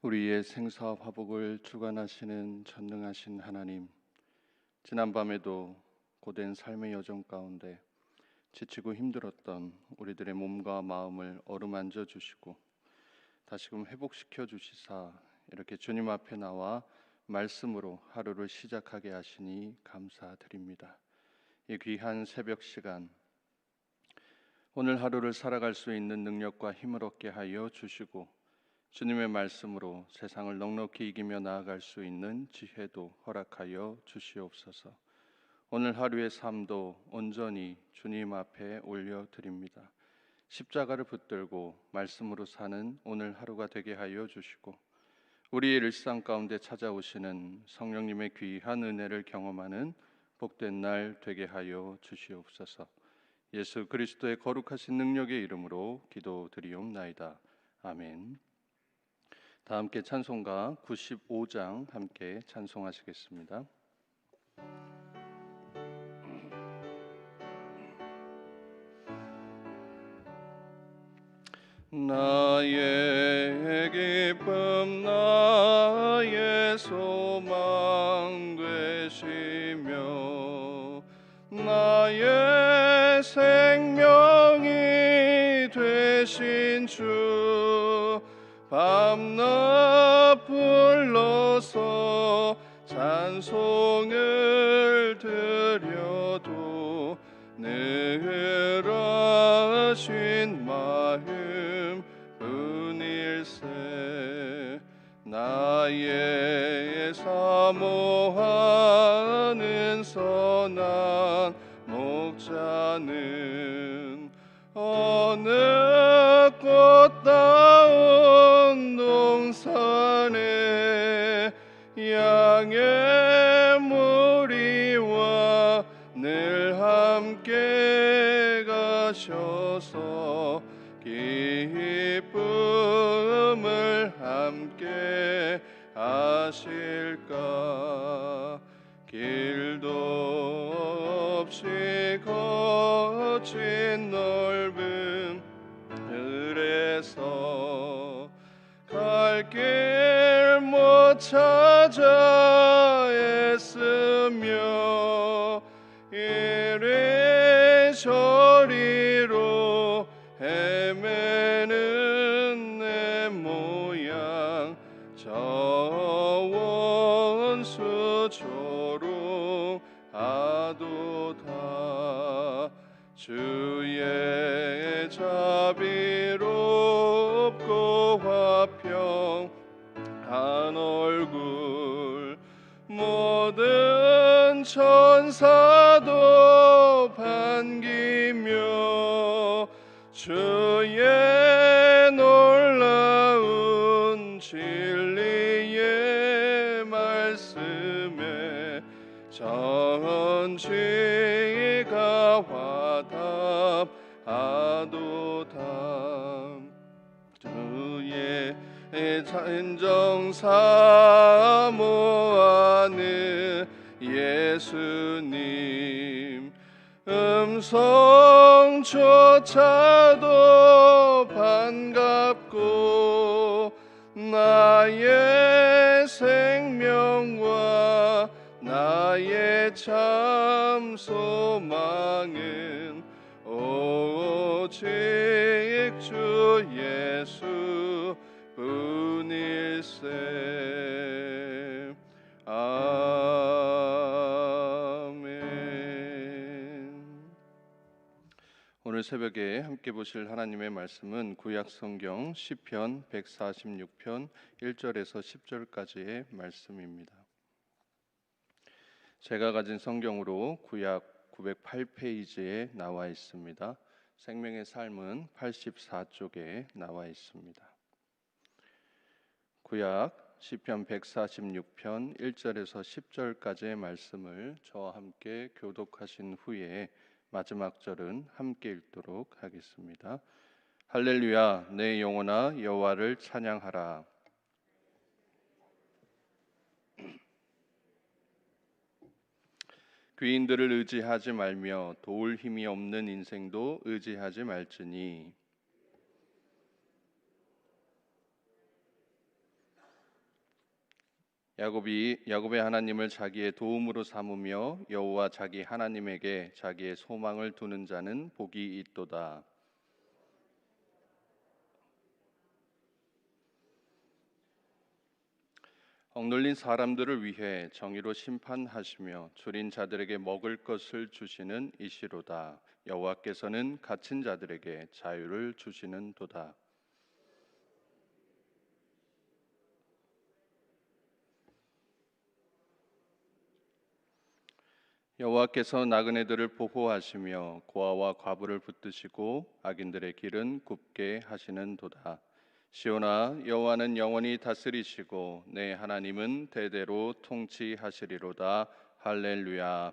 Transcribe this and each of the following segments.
우리의 생사와 화복을 주관하시는 전능하신 하나님, 지난밤에도 고된 삶의 여정 가운데 지치고 힘들었던 우리들의 몸과 마음을 어루만져 주시고 다시금 회복시켜 주시사 이렇게 주님 앞에 나와 말씀으로 하루를 시작하게 하시니 감사드립니다. 이 귀한 새벽 시간, 오늘 하루를 살아갈 수 있는 능력과 힘을 얻게 하여 주시고 주님의 말씀으로 세상을 넉넉히 이기며 나아갈 수 있는 지혜도 허락하여 주시옵소서. 오늘 하루의 삶도 온전히 주님 앞에 올려드립니다. 십자가를 붙들고 말씀으로 사는 오늘 하루가 되게 하여 주시고 우리의 일상 가운데 찾아오시는 성령님의 귀한 은혜를 경험하는 복된 날 되게 하여 주시옵소서. 예수 그리스도의 거룩하신 능력의 이름으로 기도드리옵나이다. 아멘. 다 함께 찬송가 95장 함께 찬송하시겠습니다. 나의 기쁨 나의 소망 되시며 나의 생명이 되신 주 밤낮 불러서 찬송을 드려도 늘 하신 마음 뿐일세. 나의 사모하는 선한 목자는 어느 꽃다운 동산에 양의 무리와 늘 함께 가셔서 기쁨을 함께 하실까. 길도 없이 거친 넓은 들에서 갈 길 못 찾아 애쓰며 이리저리로 헤매는 내 모양 저 원수 조롱하도다. 주의 자비롭고 화평한 얼굴 모든 천사도 반기며 주의 놀라운 진리의 말씀에 전지가 화답하도다. 주의 인정 사모하는 예수님 음성조차도 반갑고 나의 생명과 나의 참 소망은 오직 주 예수 뿐일세. 아멘. 오늘 새벽에 함께 보실 하나님의 말씀은 구약 성경 시편 146편 1절에서 10절까지의 말씀입니다. 제가 가진 성경으로 구약 908페이지에 나와 있습니다. 생명의 삶은 84쪽에 나와 있습니다. 구약 시편 146편 1절에서 10절까지의 말씀을 저와 함께 교독하신 후에 마지막 절은 함께 읽도록 하겠습니다. 할렐루야, 내 영혼아 여호와를 찬양하라. 귀인들을 의지하지 말며 도울 힘이 없는 인생도 의지하지 말지니 야곱의 하나님을 자기의 도움으로 삼으며 여호와 자기 하나님에게 자기의 소망을 두는 자는 복이 있도다. 억눌린 사람들을 위해 정의로 심판하시며 줄인 자들에게 먹을 것을 주시는 이시로다. 여호와께서는 갇힌 자들에게 자유를 주시는 도다. 여호와께서 나그네들을 보호하시며 고아와 과부를 붙드시고 악인들의 길은 굽게 하시는 도다. 시온아, 여호와는 영원히 다스리시고 내 하나님은 대대로 통치하시리로다. 할렐루야.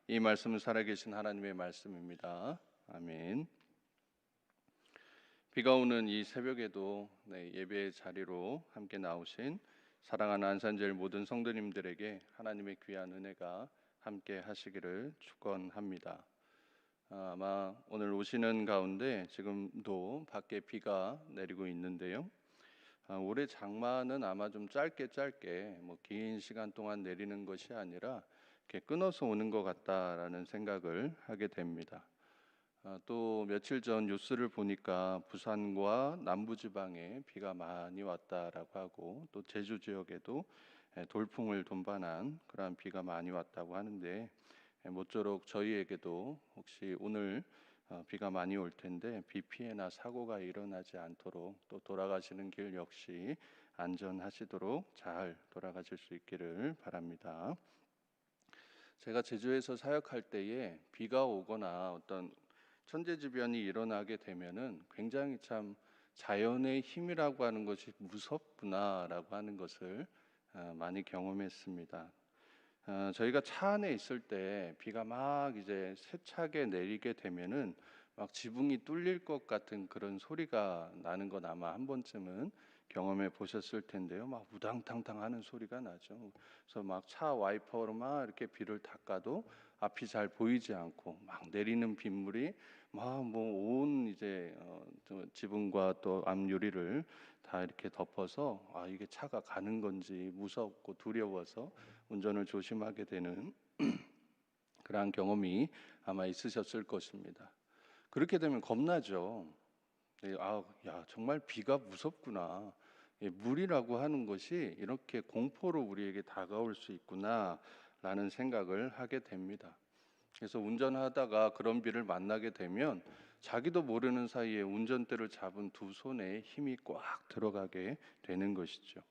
이 말씀은 살아계신 하나님의 말씀입니다. 아멘. 비가 오는 이 새벽에도 예배 자리로 함께 나오신 사랑하는 안산제일 모든 성도님들에게 하나님의 귀한 은혜가 함께 하시기를 축원합니다. 아마 오늘 오시는 가운데 지금도 밖에 비가 내리고 있는데요. 올해 장마는 아마 좀 짧게 긴 시간 동안 내리는 것이 아니라 이렇게 끊어서 오는 것 같다라는 생각을 하게 됩니다. 또 며칠 전 뉴스를 보니까 부산과 남부지방에 비가 많이 왔다라고 하고 또 제주 지역에도 돌풍을 동반한 그러한 비가 많이 왔다고 하는데 모쪼록 저희에게도 혹시 오늘 비가 많이 올 텐데 비 피해나 사고가 일어나지 않도록 또 돌아가시는 길 역시 안전하시도록 잘 돌아가실 수 있기를 바랍니다. 제가 제주에서 사역할 때에 비가 오거나 어떤 천재지변이 일어나게 되면은 굉장히 참 자연의 힘이라고 하는 것이 무섭구나라고 하는 것을 많이 경험했습니다. 저희가 차 안에 있을 때 비가 막 이제 세차게 내리게 되면은 막 지붕이 뚫릴 것 같은 그런 소리가 나는 건 아마 한 번쯤은 경험해 보셨을 텐데요. 막 우당탕탕 하는 소리가 나죠. 그래서 막 차 와이퍼로 막 이렇게 비를 닦아도 앞이 잘 보이지 않고 막 내리는 빗물이 막 뭐 온 이제 지붕과 또 앞유리를 다 이렇게 덮어서 이게 차가 가는 건지 무섭고 두려워서 운전을 조심하게 되는 그러한 경험이 아마 있으셨을 것입니다. 그렇게 되면 겁나죠. 야, 정말 비가 무섭구나. 물이라고 하는 것이 이렇게 공포로 우리에게 다가올 수 있구나라는 생각을 하게 됩니다. 그래서 운전하다가 그런 비를 만나게 되면 자기도 모르는 사이에 운전대를 잡은 두 손에 힘이 꽉 들어가게 되는 것이죠.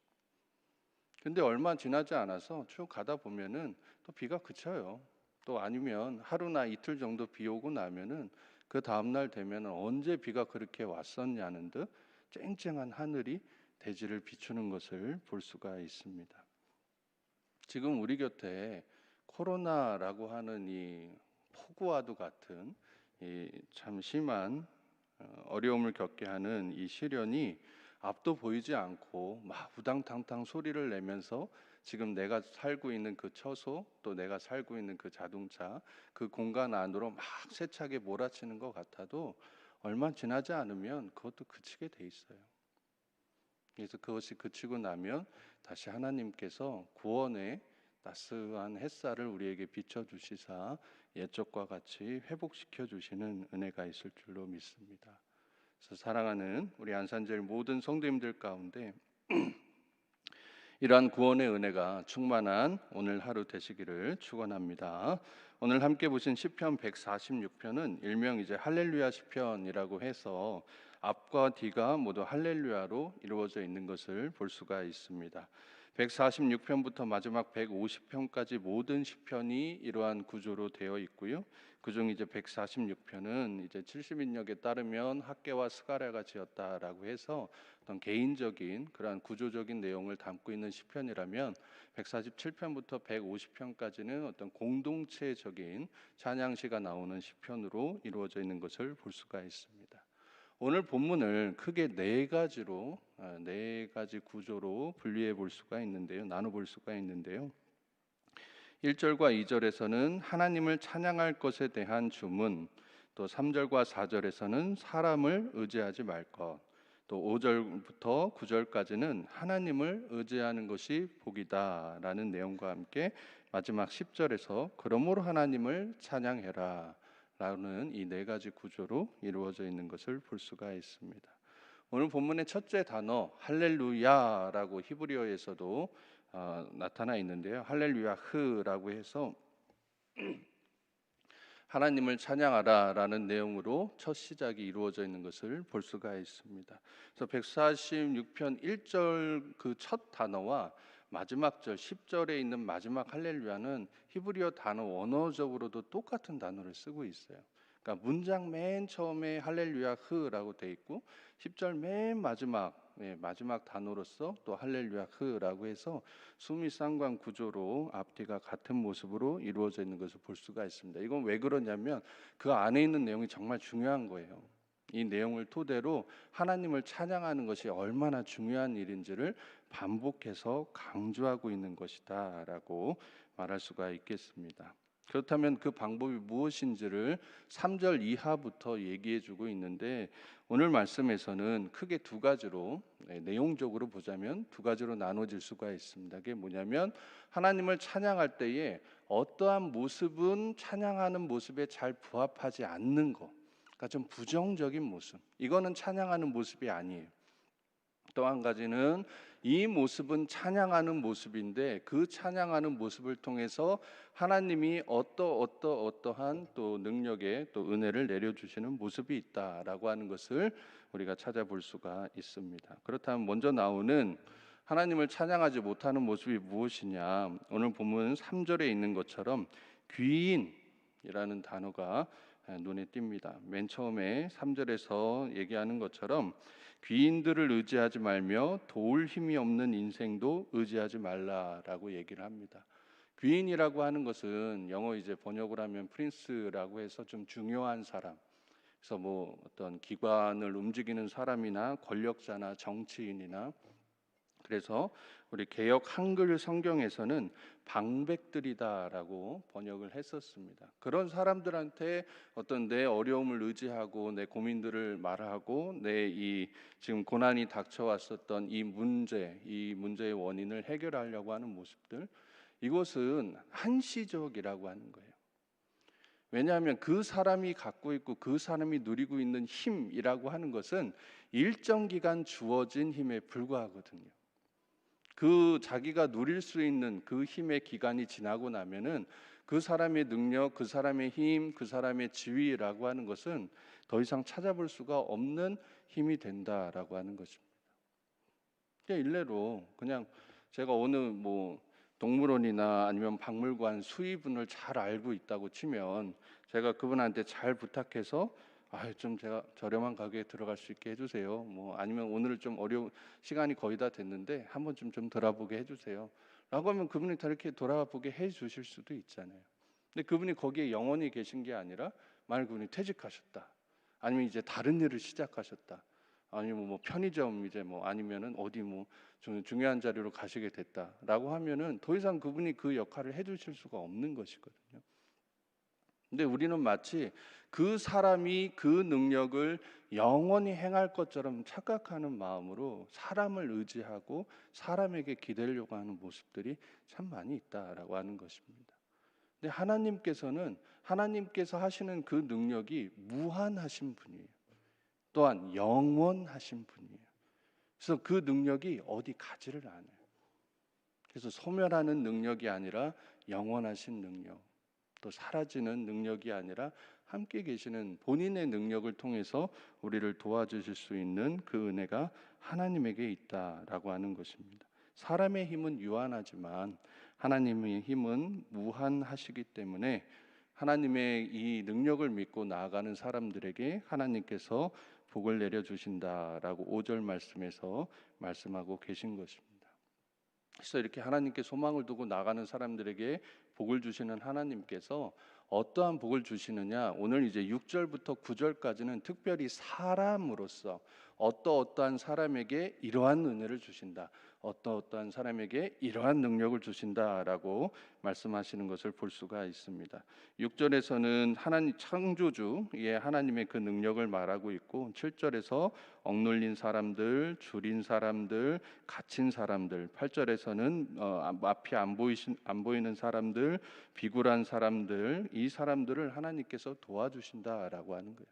근데 얼마 지나지 않아서 쭉 가다 보면은 또 비가 그쳐요. 또 아니면 하루나 이틀 정도 비 오고 나면은 그 다음날 되면은 언제 비가 그렇게 왔었냐는 듯 쨍쨍한 하늘이 대지를 비추는 것을 볼 수가 있습니다. 지금 우리 곁에 코로나라고 하는 이 폭우와도 같은 이 참 심한 어려움을 겪게 하는 이 시련이 앞도 보이지 않고 막 우당탕탕 소리를 내면서 지금 내가 살고 있는 그 처소 또 내가 살고 있는 그 자동차 그 공간 안으로 막 세차게 몰아치는 것 같아도 얼마 지나지 않으면 그것도 그치게 돼 있어요. 그래서 그것이 그치고 나면 다시 하나님께서 구원의 따스한 햇살을 우리에게 비춰주시사 옛적과 같이 회복시켜 주시는 은혜가 있을 줄로 믿습니다. 그래서 사랑하는 우리 안산제일 모든 성도님들 가운데 이러한 구원의 은혜가 충만한 오늘 하루 되시기를 축원합니다. 오늘 함께 보신 시편 146편은 일명 이제 할렐루야 시편이라고 해서 앞과 뒤가 모두 할렐루야로 이루어져 있는 것을 볼 수가 있습니다. 146편부터 마지막 150편까지 모든 시편이 이러한 구조로 되어 있고요. 그중 이제 146편은 이제 70인역에 따르면 학개와 스가랴가 지었다라고 해서 어떤 개인적인 그러한 구조적인 내용을 담고 있는 시편이라면 147편부터 150편까지는 어떤 공동체적인 찬양시가 나오는 시편으로 이루어져 있는 것을 볼 수가 있습니다. 오늘 본문을 크게 네 가지 구조로 분리해 볼 수가 있는데요. 나눠 볼 수가 있는데요. 1절과 2절에서는 하나님을 찬양할 것에 대한 주문, 또 3절과 4절에서는 사람을 의지하지 말 것, 또 5절부터 9절까지는 하나님을 의지하는 것이 복이다라는 내용과 함께 마지막 10절에서 그러므로 하나님을 찬양해라 라는 이 네 가지 구조로 이루어져 있는 것을 볼 수가 있습니다. 오늘 본문의 첫째 단어 할렐루야라고 히브리어에서도 나타나 있는데요. 할렐루야 흐라고 해서 하나님을 찬양하라라는 내용으로 첫 시작이 이루어져 있는 것을 볼 수가 있습니다. 그래서 146편 1절 그 첫 단어와 마지막 절 10절에 있는 마지막 할렐루야는 히브리어 단어 원어적으로도 똑같은 단어를 쓰고 있어요. 그러니까 문장 맨 처음에 할렐루야 흐라고 돼 있고 10절 맨 마지막 단어로서 또 할렐루야 흐라고 해서 수미 쌍관 구조로 앞뒤가 같은 모습으로 이루어져 있는 것을 볼 수가 있습니다. 이건 왜 그러냐면 그 안에 있는 내용이 정말 중요한 거예요. 이 내용을 토대로 하나님을 찬양하는 것이 얼마나 중요한 일인지를 반복해서 강조하고 있는 것이다라고 말할 수가 있겠습니다. 그렇다면 그 방법이 무엇인지를 3절 이하부터 얘기해주고 있는데 오늘 말씀에서는 크게 두 가지로 내용적으로 보자면 두 가지로 나눠질 수가 있습니다. 그게 뭐냐면 하나님을 찬양할 때에 어떠한 모습은 찬양하는 모습에 잘 부합하지 않는 것, 그러니까 좀 부정적인 모습, 이거는 찬양하는 모습이 아니에요. 또 한 가지는 이 모습은 찬양하는 모습인데 그 찬양하는 모습을 통해서 하나님이 어떠한 또 능력의 또 은혜를 내려주시는 모습이 있다라고 하는 것을 우리가 찾아볼 수가 있습니다. 그렇다면 먼저 나오는 하나님을 찬양하지 못하는 모습이 무엇이냐? 오늘 본문 3절에 있는 것처럼 귀인이라는 단어가 눈에 띕니다. 맨 처음에 3절에서 얘기하는 것처럼 귀인들을 의지하지 말며 도울 힘이 없는 인생도 의지하지 말라라고 얘기를 합니다. 귀인이라고 하는 것은 영어 이제 번역을 하면 프린스라고 해서 좀 중요한 사람, 그래서 뭐 어떤 기관을 움직이는 사람이나 권력자나 정치인이나, 그래서 우리 개역 한글 성경에서는 방백들이다라고 번역을 했었습니다. 그런 사람들한테 어떤 내 어려움을 의지하고 내 고민들을 말하고 내 이 지금 고난이 닥쳐왔었던 이 문제의 원인을 해결하려고 하는 모습들, 이것은 한시적이라고 하는 거예요. 왜냐하면 그 사람이 갖고 있고 그 사람이 누리고 있는 힘이라고 하는 것은 일정 기간 주어진 힘에 불과하거든요. 그 자기가 누릴 수 있는 그 힘의 기간이 지나고 나면은 그 사람의 능력, 그 사람의 힘, 그 사람의 지위라고 하는 것은 더 이상 찾아볼 수가 없는 힘이 된다라고 하는 것입니다. 일례로 그냥 제가 어느 뭐 동물원이나 아니면 박물관 수의분을 잘 알고 있다고 치면 제가 그분한테 잘 부탁해서 좀 제가 저렴한 가게에 들어갈 수 있게 해주세요. 뭐 아니면 오늘 좀 어려운 시간이 거의 다 됐는데 한번 좀 돌아보게 해주세요. 라고 하면 그분이 다 이렇게 돌아보게 해주실 수도 있잖아요. 근데 그분이 거기에 영원히 계신 게 아니라 만약 그분이 퇴직하셨다, 아니면 이제 다른 일을 시작하셨다, 아니면 뭐 편의점 이제 뭐 아니면은 어디 뭐 중요한 자리로 가시게 됐다라고 하면은 더 이상 그분이 그 역할을 해주실 수가 없는 것이거든요. 근데 우리는 마치 그 사람이 그 능력을 영원히 행할 것처럼 착각하는 마음으로 사람을 의지하고 사람에게 기대려고 하는 모습들이 참 많이 있다라고 하는 것입니다. 근데 하나님께서 하시는 그 능력이 무한하신 분이에요. 또한 영원하신 분이에요. 그래서 그 능력이 어디 가지를 않아요. 그래서 소멸하는 능력이 아니라 영원하신 능력, 또 사라지는 능력이 아니라 함께 계시는 본인의 능력을 통해서 우리를 도와주실 수 있는 그 은혜가 하나님에게 있다라고 하는 것입니다. 사람의 힘은 유한하지만 하나님의 힘은 무한하시기 때문에 하나님의 이 능력을 믿고 나아가는 사람들에게 하나님께서 복을 내려주신다라고 5절 말씀에서 말씀하고 계신 것입니다. 그래서 이렇게 하나님께 소망을 두고 나가는 사람들에게 복을 주시는 하나님께서 어떠한 복을 주시느냐, 오늘 이제 6절부터 9절까지는 특별히 사람으로서 어떠한 사람에게 이러한 은혜를 주신다, 어떠한 사람에게 이러한 능력을 주신다라고 말씀하시는 것을 볼 수가 있습니다. 6절에서는 하나님 창조주의 하나님의 그 능력을 말하고 있고 7절에서 억눌린 사람들, 줄인 사람들, 갇힌 사람들, 8절에서는 앞이 안 보이는 사람들, 비굴한 사람들, 이 사람들을 하나님께서 도와주신다라고 하는 거예요.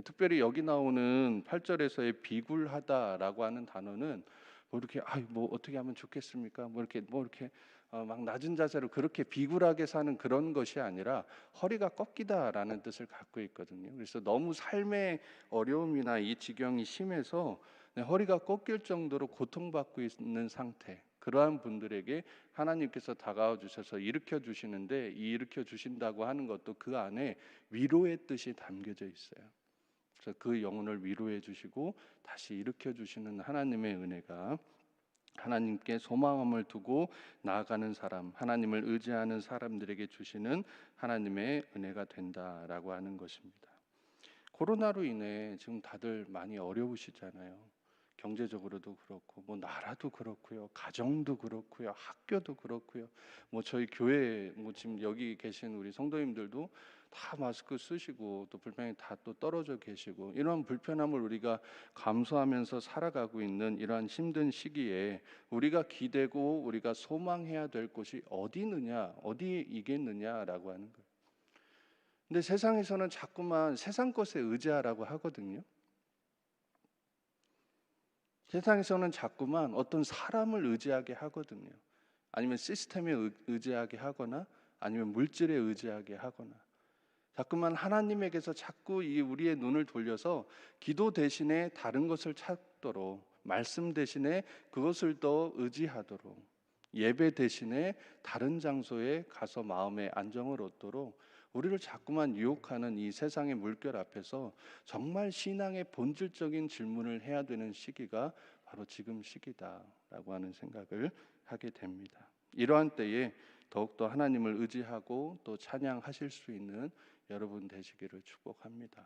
특별히 여기 나오는 8절에서의 비굴하다라고 하는 단어는 뭐 이렇게 뭐 어떻게 하면 좋겠습니까? 뭐 이렇게 막 낮은 자세로 그렇게 비굴하게 사는 그런 것이 아니라 허리가 꺾이다라는 뜻을 갖고 있거든요. 그래서 너무 삶의 어려움이나 이 지경이 심해서 허리가 꺾일 정도로 고통받고 있는 상태, 그러한 분들에게 하나님께서 다가와 주셔서 일으켜 주시는데, 이 일으켜 주신다고 하는 것도 그 안에 위로의 뜻이 담겨져 있어요. 그래서 그 영혼을 위로해 주시고 다시 일으켜 주시는 하나님의 은혜가 하나님께 소망함을 두고 나아가는 사람, 하나님을 의지하는 사람들에게 주시는 하나님의 은혜가 된다라고 하는 것입니다. 코로나로 인해 지금 다들 많이 어려우시잖아요. 경제적으로도 그렇고 뭐 나라도 그렇고요, 가정도 그렇고요, 학교도 그렇고요. 뭐 저희 교회 뭐 지금 여기 계신 우리 성도님들도 다 마스크 쓰시고 또 불편히 다 또 떨어져 계시고, 이런 불편함을 우리가 감수하면서 살아가고 있는 이러한 힘든 시기에 우리가 기대고 우리가 소망해야 될 곳이 어디 있느냐, 어디에 이겠느냐라고 하는 거예요. 근데 세상에서는 자꾸만 세상 것에 의지하라고 하거든요. 세상에서는 자꾸만 어떤 사람을 의지하게 하거든요. 아니면 시스템에 의지하게 하거나 아니면 물질에 의지하게 하거나, 자꾸만 하나님에게서 자꾸 이 우리의 눈을 돌려서 기도 대신에 다른 것을 찾도록, 말씀 대신에 그것을 더 의지하도록, 예배 대신에 다른 장소에 가서 마음의 안정을 얻도록 우리를 자꾸만 유혹하는 이 세상의 물결 앞에서 정말 신앙의 본질적인 질문을 해야 되는 시기가 바로 지금 시기다라고 하는 생각을 하게 됩니다. 이러한 때에 더욱더 하나님을 의지하고 또 찬양하실 수 있는 여러분 되시기를 축복합니다.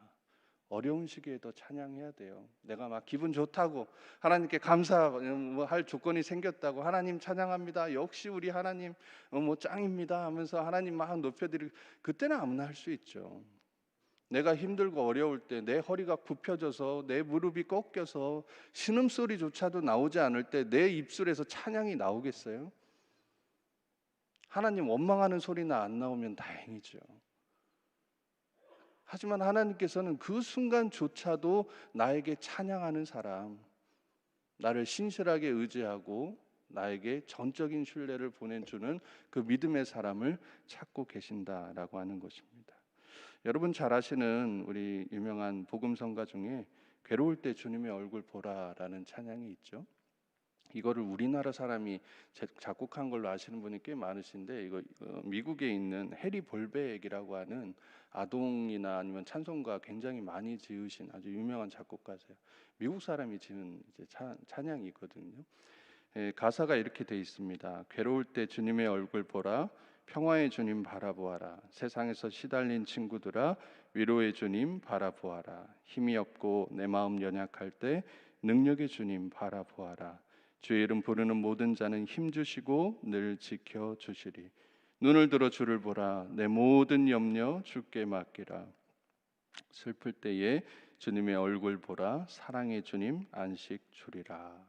어려운 시기에도 찬양해야 돼요. 내가 막 기분 좋다고, 하나님께 감사할 조건이 생겼다고 하나님 찬양합니다, 역시 우리 하나님 뭐 짱입니다 하면서 하나님 막 높여드리고, 그때는 아무나 할 수 있죠. 내가 힘들고 어려울 때, 내 허리가 굽혀져서 내 무릎이 꺾여서 신음소리조차도 나오지 않을 때 내 입술에서 찬양이 나오겠어요? 하나님 원망하는 소리나 안 나오면 다행이죠. 하지만 하나님께서는 그 순간조차도 나에게 찬양하는 사람, 나를 신실하게 의지하고 나에게 전적인 신뢰를 보내주는 그 믿음의 사람을 찾고 계신다라고 하는 것입니다. 여러분 잘 아시는 우리 유명한 복음성가 중에 괴로울 때 주님의 얼굴 보라라는 찬양이 있죠. 이거를 우리나라 사람이 작곡한 걸로 아시는 분이 꽤 많으신데, 이거 미국에 있는 해리 볼백이라고 하는 아동이나 아니면 찬송가 굉장히 많이 지으신 아주 유명한 작곡가세요. 미국 사람이 지은 이제 찬양이거든요. 가사가 이렇게 돼 있습니다. 괴로울 때 주님의 얼굴 보라, 평화의 주님 바라보아라. 세상에서 시달린 친구들아, 위로의 주님 바라보아라. 힘이 없고 내 마음 연약할 때 능력의 주님 바라보아라. 주의 이름 부르는 모든 자는 힘 주시고 늘 지켜 주시리. 눈을 들어 주를 보라. 내 모든 염려 주께 맡기라. 슬플 때에 주님의 얼굴 보라. 사랑의 주님 안식 주리라.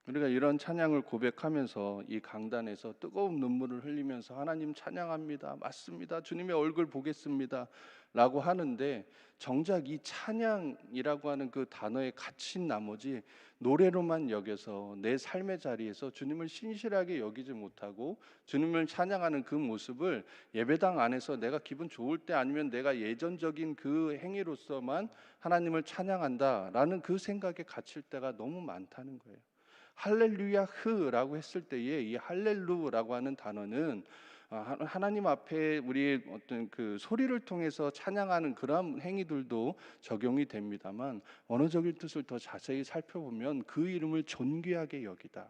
우리가 이런 찬양을 고백하면서 이 강단에서 뜨거운 눈물을 흘리면서 하나님 찬양합니다, 맞습니다, 주님의 얼굴 보겠습니다 라고 하는데, 정작 이 찬양이라고 하는 그 단어에 갇힌 나머지 노래로만 여겨서 내 삶의 자리에서 주님을 신실하게 여기지 못하고 주님을 찬양하는 그 모습을 예배당 안에서 내가 기분 좋을 때 아니면 내가 예전적인 그 행위로서만 하나님을 찬양한다라는 그 생각에 갇힐 때가 너무 많다는 거예요. 할렐루야 흐라고 했을 때에 이 할렐루라고 하는 단어는 하나님 앞에 우리의 어떤 그 소리를 통해서 찬양하는 그런 행위들도 적용이 됩니다만, 언어적인 뜻을 더 자세히 살펴보면 그 이름을 존귀하게 여기다,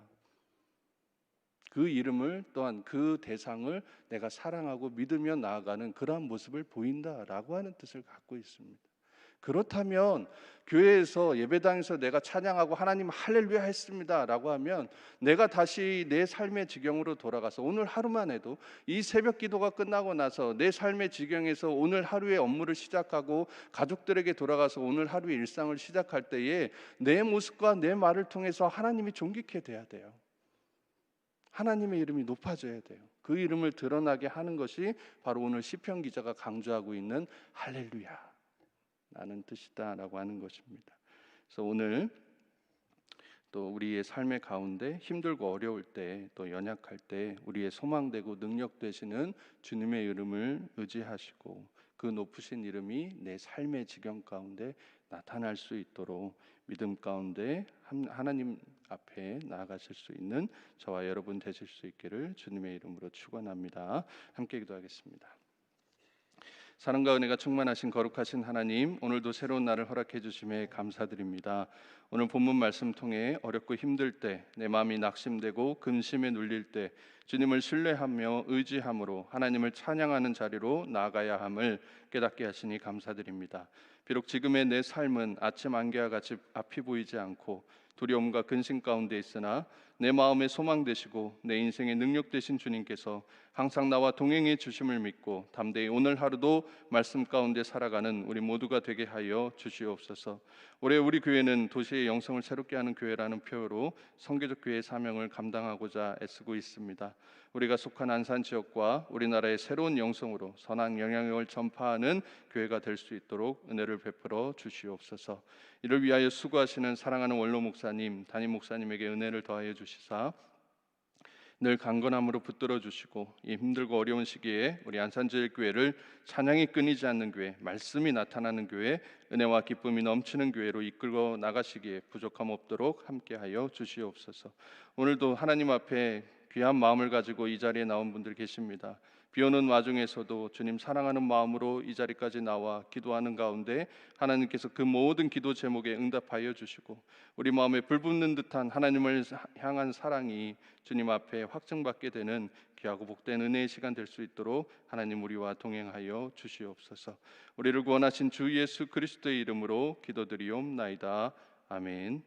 그 이름을 또한 그 대상을 내가 사랑하고 믿으며 나아가는 그러한 모습을 보인다라고 하는 뜻을 갖고 있습니다. 그렇다면 교회에서 예배당에서 내가 찬양하고 하나님 할렐루야 했습니다 라고 하면 내가 다시 내 삶의 지경으로 돌아가서 오늘 하루만 해도 이 새벽 기도가 끝나고 나서 내 삶의 지경에서 오늘 하루의 업무를 시작하고 가족들에게 돌아가서 오늘 하루의 일상을 시작할 때에 내 모습과 내 말을 통해서 하나님이 존귀케 돼야 돼요. 하나님의 이름이 높아져야 돼요. 그 이름을 드러나게 하는 것이 바로 오늘 시편 기자가 강조하고 있는 할렐루야 라는 뜻이다라고 하는 것입니다. 그래서 오늘 또 우리의 삶의 가운데 힘들고 어려울 때, 또 연약할 때 우리의 소망되고 능력 되시는 주님의 이름을 의지하시고 그 높으신 이름이 내 삶의 지경 가운데 나타날 수 있도록 믿음 가운데 하나님 앞에 나아가실 수 있는 저와 여러분 되실 수 있기를 주님의 이름으로 축원합니다. 함께 기도하겠습니다. 사랑과 은혜가 충만하신 거룩하신 하나님, 오늘도 새로운 날을 허락해 주심에 감사드립니다. 오늘 본문 말씀 통해 어렵고 힘들 때, 내 마음이 낙심되고 근심에 눌릴 때 주님을 신뢰하며 의지함으로 하나님을 찬양하는 자리로 나아가야 함을 깨닫게 하시니 감사드립니다. 비록 지금의 내 삶은 아침 안개와 같이 앞이 보이지 않고 두려움과 근심 가운데 있으나 내 마음의 소망 되시고 내 인생의 능력 되신 주님께서 항상 나와 동행해 주심을 믿고 담대히 오늘 하루도 말씀 가운데 살아가는 우리 모두가 되게 하여 주시옵소서. 올해 우리 교회는 도시의 영성을 새롭게 하는 교회라는 표어로 선교적 교회의 사명을 감당하고자 애쓰고 있습니다. 우리가 속한 안산 지역과 우리나라의 새로운 영성으로 선한 영향력을 전파하는 교회가 될 수 있도록 은혜를 베풀어 주시옵소서. 이를 위하여 수고하시는 사랑하는 원로 목사님, 담임 목사님에게 은혜를 더하여 주시사 늘 강건함으로 붙들어 주시고 이 힘들고 어려운 시기에 우리 안산제일교회를 찬양이 끊이지 않는 교회, 말씀이 나타나는 교회, 은혜와 기쁨이 넘치는 교회로 이끌고 나가시기에 부족함 없도록 함께하여 주시옵소서. 오늘도 하나님 앞에 귀한 마음을 가지고 이 자리에 나온 분들 계십니다. 비오는 와중에서도 주님 사랑하는 마음으로 이 자리까지 나와 기도하는 가운데 하나님께서 그 모든 기도 제목에 응답하여 주시고 우리 마음에 불붙는 듯한 하나님을 향한 사랑이 주님 앞에 확증받게 되는 귀하고 복된 은혜의 시간 될 수 있도록 하나님 우리와 동행하여 주시옵소서. 우리를 구원하신 주 예수 그리스도의 이름으로 기도드리옵나이다. 아멘.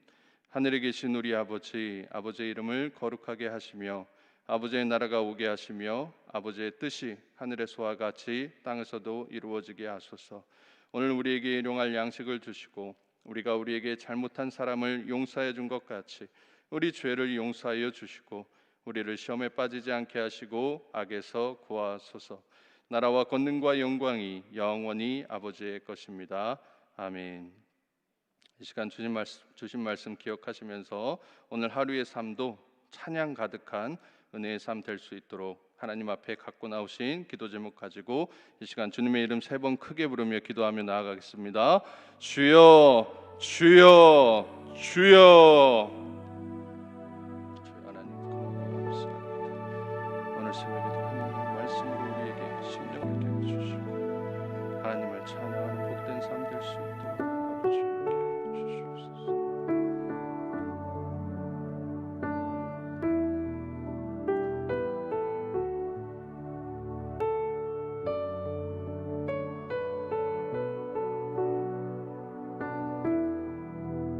하늘에 계신 우리 아버지, 아버지의 이름을 거룩하게 하시며 아버지의 나라가 오게 하시며 아버지의 뜻이 하늘에서와 같이 땅에서도 이루어지게 하소서. 오늘 우리에게 일용할 양식을 주시고 우리가 우리에게 잘못한 사람을 용서해 준 것 같이 우리 죄를 용서하여 주시고 우리를 시험에 빠지지 않게 하시고 악에서 구하소서. 나라와 권능과 영광이 영원히 아버지의 것입니다. 아멘. 이 시간 주신 말씀 기억하시면서 오늘 하루의 삶도 찬양 가득한 은혜의 삶 될 수 있도록 하나님 앞에 갖고 나오신 기도 제목 가지고 이 시간 주님의 이름 3번 크게 부르며 기도하며 나아가겠습니다. 주여, 주여, 주여. 하나님 감사합니다. 오늘 새벽에도 하나님의 말씀으로 우리에게 심령을 깨워주시고 하나님을 찬양하는